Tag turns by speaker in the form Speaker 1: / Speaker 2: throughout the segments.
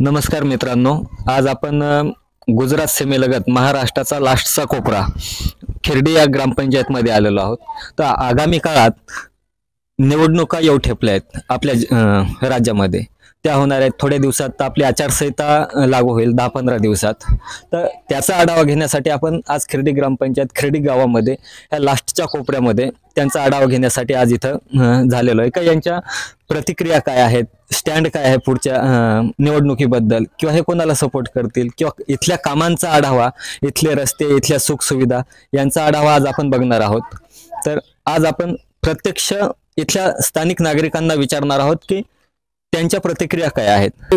Speaker 1: नमस्कार मित्रांनो, आज आपण गुजरात सीमेलगत महाराष्ट्राचा लास्टचा कोपरा खिरडी या ग्रामपंचायत मध्ये आलेलो आहोत. तर आगामी काळात निवडणुका येऊ ठेपल्या आहेत आपल्या राज्यामध्ये. त्या होणार आहेत थोड्या दिवसात. तर आपली आचारसंहिता लागू होईल 10-15 दिवसात. तर त्याचा आढावा घेण्यासाठी आपण आज खिरडी ग्रामपंचायत खिरडी गावामध्ये ह्या लास्टच्या कोपऱ्यामध्ये त्यांचा आढावा घेण्यासाठी आज इथं झालेलो आहे. का यांच्या प्रतिक्रिया काय आहेत, स्टँड काय आहे पुढच्या निवडणुकीबद्दल, किंवा हे कोणाला सपोर्ट करतील, किंवा इथल्या कामांचा आढावा, इथले रस्ते, इथल्या सुखसुविधा यांचा आढावा आज आपण बघणार आहोत. तर आज आपण प्रत्यक्ष इथल्या स्थानिक नागरिकांना विचारणार आहोत की त्यांच्या प्रतिक्रिया काय आहेत.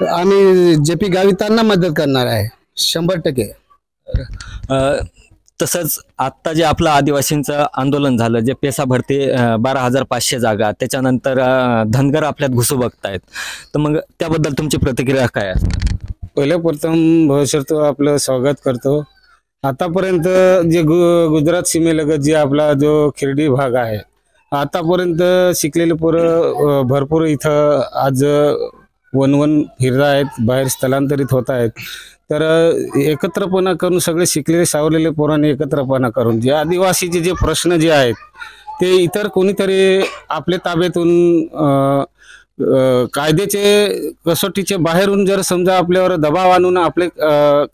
Speaker 2: आम्ही जेपी गावितांना मदत करणार आहे 100%.
Speaker 1: तसंच आता जे आपलं आदिवासींचं आंदोलन झालं, जे पेसा भरती 12,500 जागा, त्याच्यानंतर धनगर आपल्यात घुसू बघतायत, तर मग त्याबद्दल तुमची प्रतिक्रिया काय आहे?
Speaker 2: पहिले प्रथम भविष्यात आपलं स्वागत करतो. आतापर्यंत जे गुजरात सीमेलगत जे आपला जो खिरडी भाग आहे, आतापर्यंत शिकलेले पोरं भरपूर इथं आज वन फिरत आहेत, बाहेर स्थलांतरित होत आहेत. तर एकत्रपणा करून सगळे शिकलेले सावरलेले पोरांनी एकत्रपणा करून जे आदिवासीचे जे प्रश्न जे आहेत ते इतर कोणीतरी आपल्या ताब्यातून कायद्याचे कसोटीचे बाहेरून जर समजा आपल्यावर दबाव आणून आपले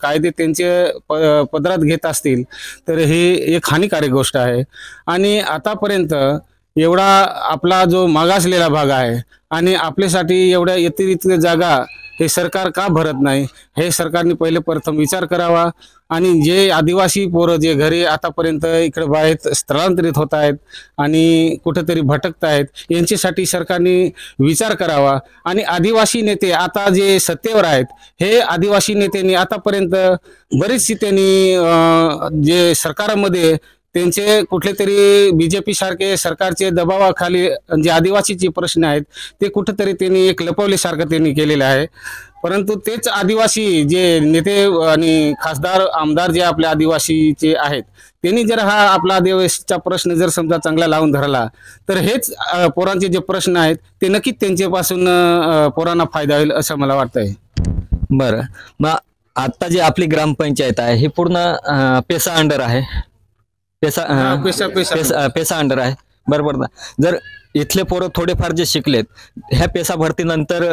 Speaker 2: कायदे त्यांचे पदरात घेत असतील तर हे एक हानिकारक गोष्ट आहे. आणि आतापर्यंत एवढा आपला जो मागासलेला भाग आहे आणि आपल्यासाठी एवढ्या अतिरिक्त जागा हे सरकार का भरत नाही, हे सरकारने पहिले प्रथम विचार करावा. आणि जे आदिवासी पोरं जे घरी आतापर्यंत इकडे बाहेर स्थलांतरित होत आहेत आणि कुठेतरी भटकत आहेत, यांच्यासाठी सरकारने विचार करावा. आणि आदिवासी नेते आता जे सत्तेवर आहेत, हे आदिवासी नेत्यांनी आतापर्यंत बरीचशी त्यांनी जे सरकारमध्ये त्यांचे कुठले तरी बीजेपी सारखे सरकारचे दबावाखाली जे आदिवासीचे प्रश्न आहेत ते कुठेतरी त्यांनी एक लपवल्यासारखं त्यांनी केलेलं आहे. परंतु तेच आदिवासी जे नेते आणि खासदार आमदार जे आपल्या आदिवासीचे आहेत, त्यांनी जर हा आपला आदिवासीचा प्रश्न जर समजा चांगला लावून धरला तर हेच पोरांचे जे प्रश्न आहेत ते नक्कीच त्यांच्यापासून पोरांना फायदा होईल असं मला वाटतंय.
Speaker 1: बरं, मग आता जी आपली ग्रामपंचायत आहे ही पूर्ण पेसा अंडर आहे. पेसा अंडर आहे, बरोबर ना? जर इथले पोरं थोडेफार जे शिकलेत, ह्या पेसा भरतीनंतर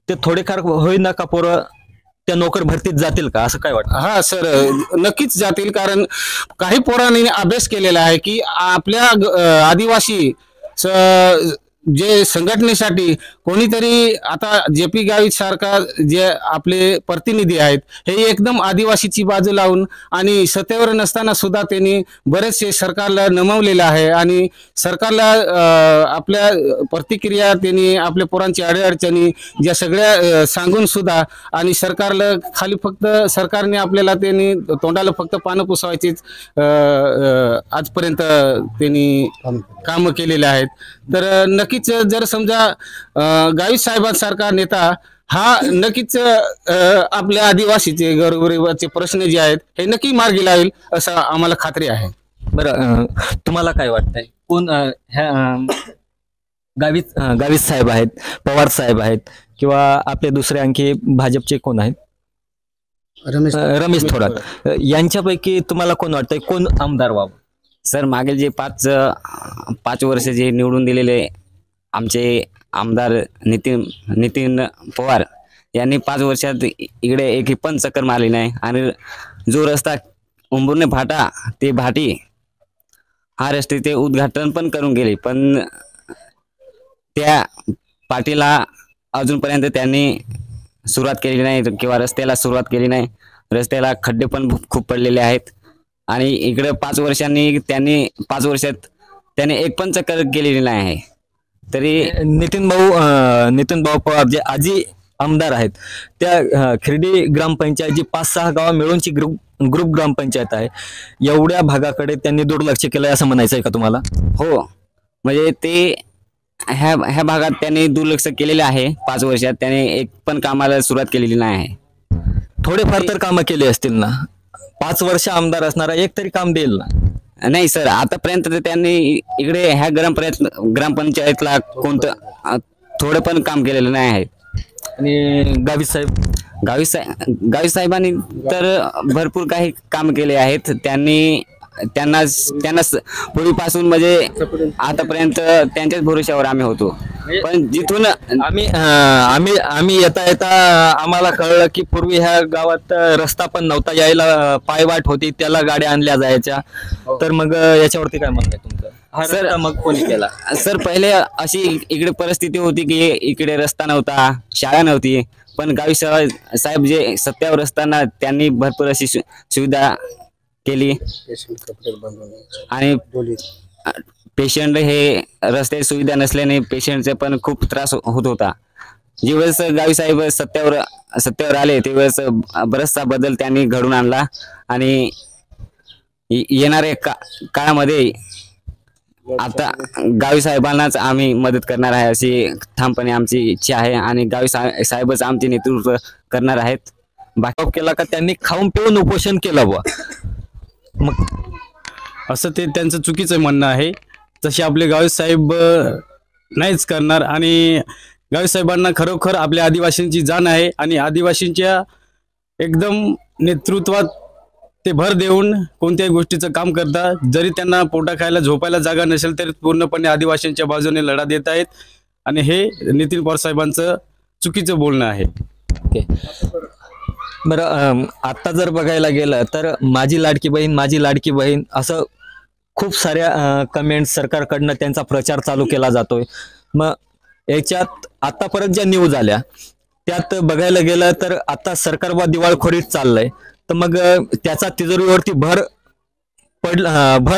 Speaker 1: ते थोडेफार होईना का पोरं त्या नोकर भरतीत जातील का, असं काय वाटतं?
Speaker 2: हा सर, नक्कीच जातील. कारण काही पोरांनी अभ्यास केलेला आहे की आपल्या आदिवासी जे संघटनेसाठी कोणीतरी आता जेपी गावित सारखा जे आपले प्रतिनिधी आहेत हे एकदम आदिवासीची बाजू लावून आणि सत्तेवर नसताना सुद्धा त्यांनी बरेचसे सरकारला नमवलेलं आहे. आणि सरकारला आपल्या प्रतिक्रिया त्यांनी आपल्या पोरांची अडीअडचणी ज्या सगळ्या सांगून सुद्धा आणि सरकारला खाली फक्त सरकारने आपल्याला त्यांनी तोंडाला फक्त पानं पुसवायचीच आजपर्यंत त्यांनी कामं केलेले आहेत. तर नक्कीच जर समजा गावित साहेबांसारखा नेता हा नक्कीच आपल्या आदिवासीचे गोरगरिबाचे प्रश्न जे आहेत हे नक्की मार्गी लावेल असं आम्हाला खात्री आहे.
Speaker 1: बरं, तुम्हाला काय वाटतंय, कोण ह्या गावित साहेब आहेत, पवार साहेब आहेत, किंवा आपले दुसरे आणखी भाजपचे कोण आहेत, रमेश थोरात, यांच्यापैकी तुम्हाला कोण वाटतंय कोण आमदार व्हावं?
Speaker 3: सर, मागील जे पाच वर्ष जे निवडून दिलेले आमचे आमदार नितीन पवार यांनी 5 वर्षात इकडे एक पण चक्कर मारली नाही. आणि जो रस्ता उंबुर्णे फाटा ते भाटी हा रस्ते ते उद्घाटन पण करून गेले, पण त्या पाटीला अजूनपर्यंत त्यांनी सुरुवात केली नाही किंवा रस्त्याला सुरुवात केली नाही. रस्त्याला खड्डे पण खूप पडलेले आहेत. आणि इकडे 5 वर्षात त्याने एक पण चक्कर केलेली नाही आहे. तरी
Speaker 1: नितीन भाऊ पवार जे आजी आमदार आहेत, त्या खिरडी ग्रामपंचायत जी 5-6 गाव मिळूनची ग्रुप ग्रामपंचायत आहे, एवढ्या भागाकडे त्यांनी दुर्लक्ष केलंय असं म्हणायचं आहे का तुम्हाला?
Speaker 3: हो, म्हणजे ते ह्या भागात त्यांनी दुर्लक्ष केलेले आहे. 5 वर्षात त्याने एक पण कामाला सुरुवात केलेली नाही आहे.
Speaker 1: थोडेफार तर कामं केली असतील ना? 5 वर्ष आमदार असणारा एक तरी काम देईल ना?
Speaker 3: नाही सर, आतापर्यंत त्यांनी इकडे ह्या ग्रामपंचायतला थोडं पण काम केलेलं नाही आहे.
Speaker 1: आणि गावित साहेब
Speaker 3: गावी साहेबांनी तर भरपूर काही काम केले आहेत. त्यांना पूर्वीपासून म्हणजे आतापर्यंत त्यांच्याच भरोश्यावर आम्ही होतो. पण जिथून
Speaker 1: आम्ही येता येता आम्हाला कळलं की पूर्वी ह्या गावात रस्ता पण नव्हता, यायला पायवाट होती, त्याला गाड्या आणल्या जायच्या. तर मग याच्यावरती काय म्हणणं आहे तुमचं? हा
Speaker 3: सर,
Speaker 1: रस्ता मग कोणी केला?
Speaker 3: सर पहिले अशी इकडे परिस्थिती होती की इकडे रस्ता नव्हता, शाळा नव्हती. पण गावी साहेब जे सत्तेवर असताना त्यांनी भरपूर अशी सुविधा केली. आणि पेशंट हे रस्ते सुविधा नसल्याने पेशंटचे पण खूप त्रास होत होता. ज्यावेळेस गावी साहेब सत्तेवर आले त्यावेळेस बराचसा बदल त्यांनी घडून आणला. आणि येणाऱ्या काळामध्ये आता गावी साहेबांनाच आम्ही मदत करणार आहे अशी ठामपणे आमची इच्छा आहे. आणि गावी साहेबच आमचे नेतृत्व करणार आहेत.
Speaker 1: बाकी केला का त्यांनी खाऊन पिऊन उपोषण केलं बुवा? मग
Speaker 2: असं ते त्यांचं चुकीचं म्हणणं आहे. तसे आपले गावी साहेब नाहीच करणार. आणि गावी साहेबांना खरोखर आपल्या आदिवासींची जाण आहे. आणि आदिवासींच्या एकदम नेतृत्वात ते भर देऊन कोणत्याही गोष्टीचं काम करतात. जरी त्यांना पोटा खायला झोपायला जागा नसेल तरी पूर्णपणे आदिवासींच्या बाजूने लढा देत आहेत. आणि हे नितीन पवार साहेबांचं चुकीचं बोलणं आहे.
Speaker 1: ओके. बरं, आता जर बघायला गेलं तर माझी लाडकी बहीण असं खूप साऱ्या कमेंट सरकारकडनं त्यांचा प्रचार चालू केला जातोय. मग याच्यात आतापर्यंत ज्या न्यूज आल्या त्यात बघायला गेलं तर आता सरकार बा दिवाळखोरीत चाललंय. तर मग त्याचा तिजोरीवरती भर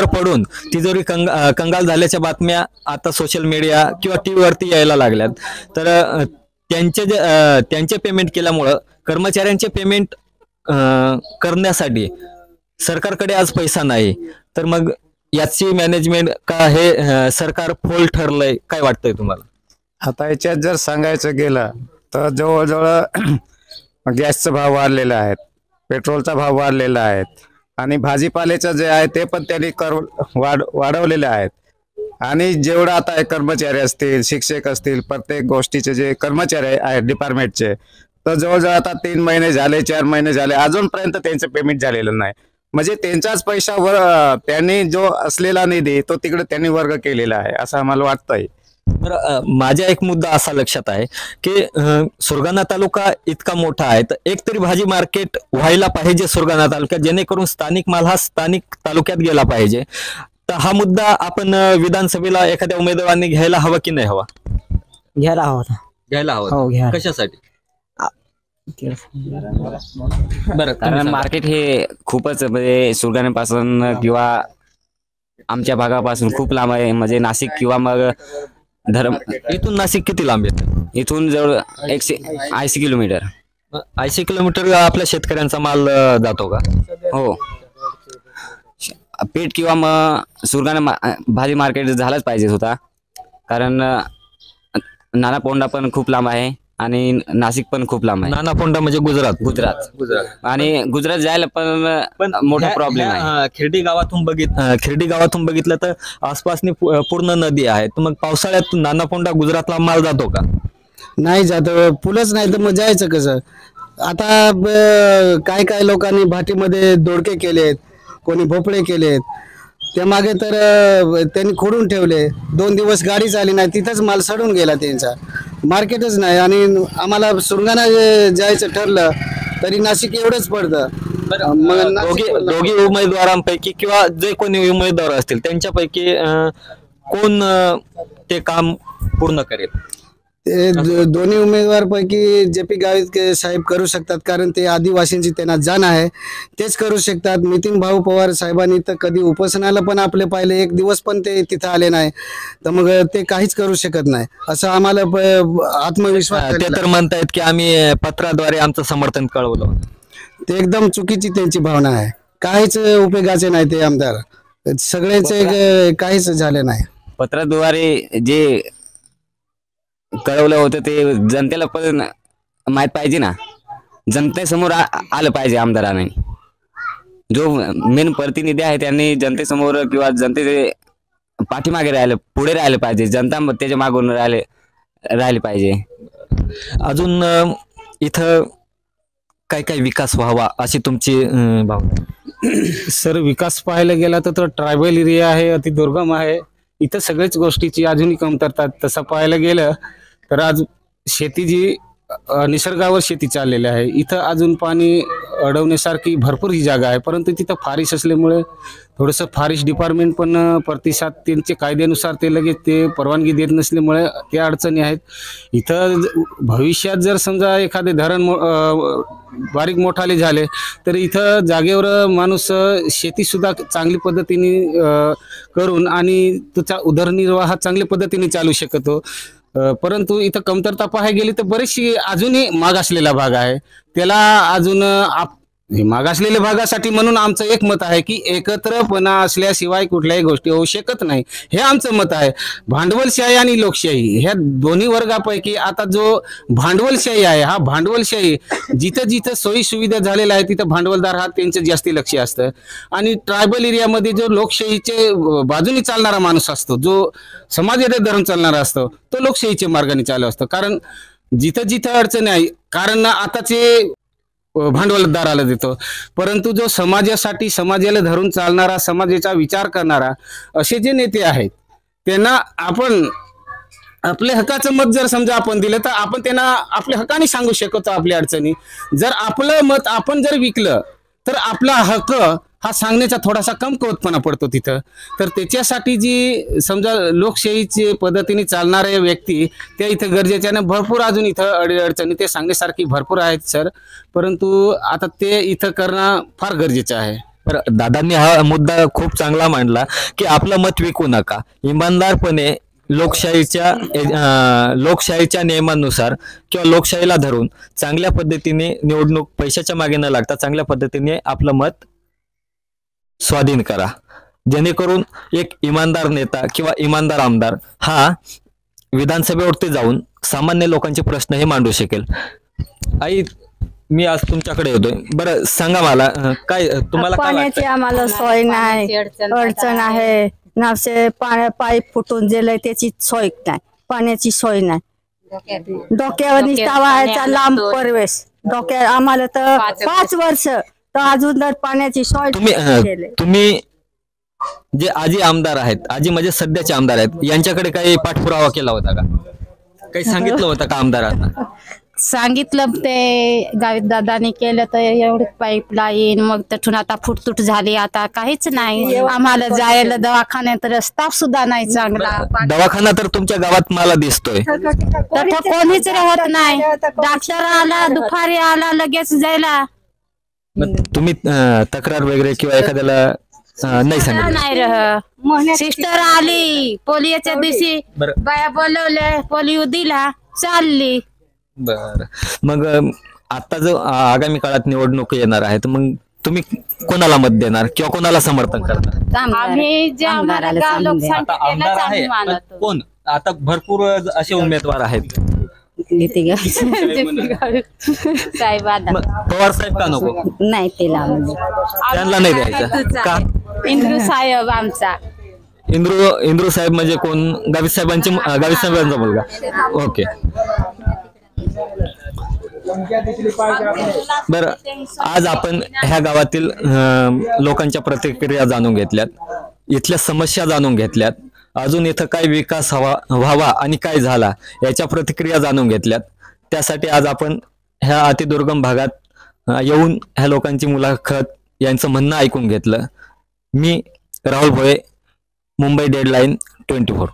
Speaker 1: पडून तिजोरी कंगाल झाल्याच्या बातम्या आता सोशल मीडिया किंवा टीव्ही वरती यायला लागल्यात. तर त्यांचे पेमेंट केल्यामुळं कर्मचाऱ्यांचे पेमेंट करण्यासाठी सरकारकडे आज पैसा नाही. तर मग याची मॅनेजमेंट का हे सरकार फोल ठरलंय, काय वाटतंय तुम्हाला?
Speaker 4: आता याच्यात जर सांगायचं गेलं तर जवळजवळ गॅसचा भाव वाढलेला आहे, पेट्रोलचा भाव वाढलेला आहे, आणि भाजीपाल्याचं जे आहे ते पण त्यांनी वाढवलेले आहेत. आणि जेवढं आता कर्मचारी असतील, शिक्षक असतील, प्रत्येक गोष्टीचे जे कर्मचारी आहेत डिपार्टमेंटचे, तर जवळजवळ आता 3 महिने झाले, 4 महिने झाले, अजूनपर्यंत त्यांचं पेमेंट झालेलं नाही. म्हणजे त्यांचाच पैशावर त्यांनी जो असलेला निधी तो तिकडे त्यांनी वर्ग केलेला आहे असं आम्हाला वाटतंय.
Speaker 1: तर माझा एक मुद्दा असा लक्षात आहे की सुरगाणा तालुका इतका मोठा आहे, तर एक तरी भाजी मार्केट व्हायला पाहिजे सुरगाणा तालुक्यात, जेणेकरून स्थानिक माल हा स्थानिक तालुक्यात गेला पाहिजे. तर हा मुद्दा आपण विधानसभेला एखाद्या उमेदवारांनी घ्यायला हवा की नाही हवा?
Speaker 5: घ्यायला हवा.
Speaker 1: घ्यायला हवा.
Speaker 5: हो, घ्या.
Speaker 1: कशासाठी? बरं,
Speaker 3: कारण मार्केट हे खूपच म्हणजे सुरगाण्यापासून किंवा आमच्या भागापासून खूप लांब आहे. म्हणजे नाशिक किंवा मग
Speaker 1: इथून नाशिक किती लांब येतं?
Speaker 3: इथून जवळ 180 किलोमीटर.
Speaker 1: 80 किलोमीटर आपल्या शेतकऱ्यांचा माल जातो का?
Speaker 3: हो. पेठ किंवा मग सुरगाणा भाजी मार्केट झालाच पाहिजे होता. कारण नाना पोंडा पण खूप लांब आहे आणि नाशिक पण खूप लांब आहे.
Speaker 1: नानापोंडा म्हणजे गुजरात.
Speaker 3: आणि गुजरात जायला पण मोठा प्रॉब्लेम आहे.
Speaker 1: खिरडी गावातून बघितलं तर आसपासनी पूर्ण नदी आहे. तर मग पावसाळ्यात नानापोंडा गुजरातला माल जातो का?
Speaker 5: नाही जात, पुलच नाही तर मग जायचं कसं? आता काय काय लोकांनी भाटीमध्ये दोडके केलेत, कोणी भोपळे केलेत, त्या मागे तर त्यांनी खोडून ठेवले. 2 दिवस गाडीच आली नाही, तिथंच माल सडून गेला त्यांचा. मार्केटच नाही. आणि आम्हाला सुरगाणा जायचं ठरलं तरी नाशिक एवढंच पडतं. मग
Speaker 1: दोघी उमेदवारांपैकी किंवा जे कोणी उमेदवार असतील त्यांच्यापैकी कोण ते काम पूर्ण करेल?
Speaker 5: ते दोन्ही उमेदवार पैकी जे.पी. गावित साहेब करू शकतात, कारण ते आदिवासींची त्यांना जाण आहे, तेच करू शकतात. नितीन भाऊ पवार साहेबांनी तर कधी उपोषणाला पण आपले पाहिले, एक दिवस पण ते तिथं आले नाही, तर मग ते काहीच करू शकत नाही असं आम्हाला आत्मविश्वास.
Speaker 1: ते तर म्हणतायत की आम्ही पत्राद्वारे आमचं समर्थन कळवलं होतं.
Speaker 5: ते एकदम चुकीची त्यांची भावना आहे. काहीच उपयोगाचे नाही ते आमदार, सगळ्यांचे काहीच झाले नाही.
Speaker 3: पत्राद्वारे जे कळवलं होतं ते जनतेला पण माहित पाहिजे ना. जनतेसमोर आलं पाहिजे आमदारांनी. जो मेन प्रतिनिधी आहे त्यांनी जनतेसमोर किंवा जनतेचे पाठीमागे राहिले, पुढे राहिले पाहिजे. जनता त्याच्या मागून राहिले राहिली पाहिजे.
Speaker 1: अजून इथं काय काय विकास व्हावा अशी तुमची भावना?
Speaker 2: सर, विकास पाहायला गेला तर तो ट्रायबल एरिया आहे, अति दुर्गम आहे. इथं सगळ्याच गोष्टीची अजूनही कमतरता. तसं पाहायला गेलं तर आज शेती जी निसर्गावर शेती चाललेली आहे, इथं अजून पाणी अडवण्यासारखी भरपूर ही जागा आहे. परंतु तिथं फारिश असल्यामुळे थोडंसं फारिश डिपार्टमेंट पण प्रतिसाद त्यांचे कायद्यानुसार ते लगेच ते परवानगी देत नसल्यामुळे त्या अडचणी आहेत. इथं भविष्यात जर समजा एखादे धरण बारीक मोठाले झाले तर इथं जागेवर माणूस शेतीसुद्धा चांगली पद्धतीने करून आणि त्याचा उदरनिर्वाह चांगल्या पद्धतीने चालू शकतो. परंतु इथं कमतरता पाहायला गेली तर बरीचशी अजूनही मागासलेला भाग आहे. त्याला अजून मागासलेल्या भागासाठी म्हणून आमचं एक मत आहे की एकत्रपणा असल्याशिवाय कुठल्याही गोष्टी होऊ शकत नाही, हे आमचं मत आहे. भांडवलशाही आणि लोकशाही ह्या दोन्ही वर्गापैकी आता जो भांडवलशाही आहे, हा भांडवलशाही जिथं जिथं सोयी सुविधा झालेल्या आहे तिथं भांडवलदार हा त्यांचं जास्ती लक्ष असतं. आणि ट्रायबल एरियामध्ये जो लोकशाहीचे बाजूने चालणारा माणूस असतो, जो समाजाला धरून चालणारा असतो, तो लोकशाहीच्या मार्गाने चालू असतो. कारण जिथं जिथं अडचणी आहे, कारण आताचे भांडवलदाराला देतो, परंतु जो समाजासाठी समाजाला धरून चालणारा, समाजाचा विचार करणारा असे जे नेते आहेत त्यांना आपण आपल्या हक्काचं मत जर समजा आपण दिलं तर आपण त्यांना आपल्या हक्काने सांगू शकतो आपल्या अडचणी. जर आपलं मत आपण जर विकलं तर आपला हक्क हा सांगण्याचा थोडासा कमकुवतपणा पडतो तिथं. तर त्याच्यासाठी जी समजा लोकशाहीची पद्धतीने चालणारे व्यक्ती त्या इथं गरजेच्याने भरपूर अजून इथं अडचणी ते सांगण्यासारखी भरपूर आहेत सर. परंतु आता ते इथं करणं फार गरजेचं आहे.
Speaker 1: तर दादांनी हा मुद्दा खूप चांगला मांडला की आपलं मत विकू नका, इमानदारपणे लोकशाहीच्या नियमानुसार किंवा लोकशाहीला धरून चांगल्या पद्धतीने निवडणूक पैशाच्या मागे न लागता चांगल्या पद्धतीने आपलं मत स्वाधीन करा, जेणेकरून एक इमानदार नेता किंवा इमानदार आमदार हा विधानसभेवरती जाऊन सामान्य लोकांचे प्रश्न हे मांडू शकेल. आई, मी आज तुमच्याकडे येतोय. बरं सांगा मला, काय तुम्हाला काय
Speaker 6: पाण्याची
Speaker 1: वाटतं?
Speaker 6: आम्हाला सोय नाही, अडचण आहे. नावसे पाईप फुटून गेलंय, त्याची सोय नाही, पाण्याची सोय नाही. डोक्यावर निष्ठावायचा लांब प्रवेश, डोक्या आम्हाला तर 5 वर्ष तर अजून तर पाण्याची सोय
Speaker 1: तुम्ही जे आजी आमदार आहेत, आजी म्हणजे सध्याचे आमदार आहेत, यांच्याकडे काही पाठपुरावा केला होता का? काही सांगितलं होतं का आमदारांना?
Speaker 7: सांगितलं ते गावित दादानी केलं तर एवढी पाईपलाईन, मग तिथून आता फुटतूट झाली, आता काहीच नाही. आम्हाला जायला दवाखान्यात रस्ता सुद्धा नाही चांगला.
Speaker 1: दवाखाना तर तुमच्या गावात मला दिसतोय,
Speaker 7: तर कोणीच राहत नाही. डॉक्टर आला, दुपारी आला, लगेच जायला
Speaker 1: मग तुम्ही तक्रार वगैरे किंवा एखाद्याला नाही सांगितलं?
Speaker 7: नाही रह. सिस्टर आली पोलिओच्या दिवशी,
Speaker 1: बरं.
Speaker 7: बाया बोलवले, पोलिओ दिला, चालली.
Speaker 1: बर, मग आता जो आगामी काळात निवडणूक येणार आहेत, मग तुम्ही कोणाला मत देणार किंवा कोणाला समर्थन करणार?
Speaker 7: आम्ही जे आम्हाला लोकसंख्या
Speaker 1: आता आमदार आहे, पण कोण? आता भरपूर असे उमेदवार आहेत.
Speaker 7: साहेब
Speaker 1: मग पवार साहेब का नको?
Speaker 6: नाही त्याला
Speaker 1: त्यांना नाही द्यायचं का?
Speaker 7: इंद्रू साहेब आमचा.
Speaker 1: इंद्रू साहेब म्हणजे कोण? गावित साहेबांचा मुलगा. ओके. बरं, आज आपण ह्या गावातील लोकांच्या प्रतिक्रिया जाणून घेतल्यात, इथल्या समस्या जाणून घेतल्यात, अजून इथं काय विकास व्हावा आणि काय झाला याच्या प्रतिक्रिया जाणून घेतल्यात. त्यासाठी आज आपण ह्या अतिदुर्गम भागात येऊन ह्या लोकांची मुलाखत, यांचं म्हणणं ऐकून घेतलं. मी राहुल भोये, मुंबई डेडलाईन 24.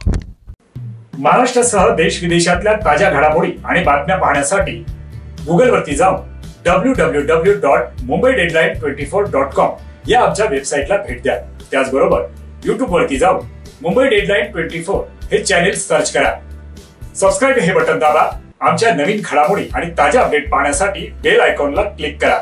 Speaker 8: महाराष्ट्रासह देश विदेशातल्या ताज्या घडामोडी आणि बातम्या पाहण्यासाठी गुगलवरती जाऊन www.mumbaideadline24.com या आमच्या वेबसाईटला भेट द्या. त्याचबरोबर युट्यूब वरती जाऊन मुंबई डेडलाईन 24 हे चॅनेल सर्च करा. सबस्क्राईब हे बटन दाबा. आमच्या नवीन घडामोडी आणि ताज्या अपडेट पाहण्यासाठी बेल आयकॉनला क्लिक करा.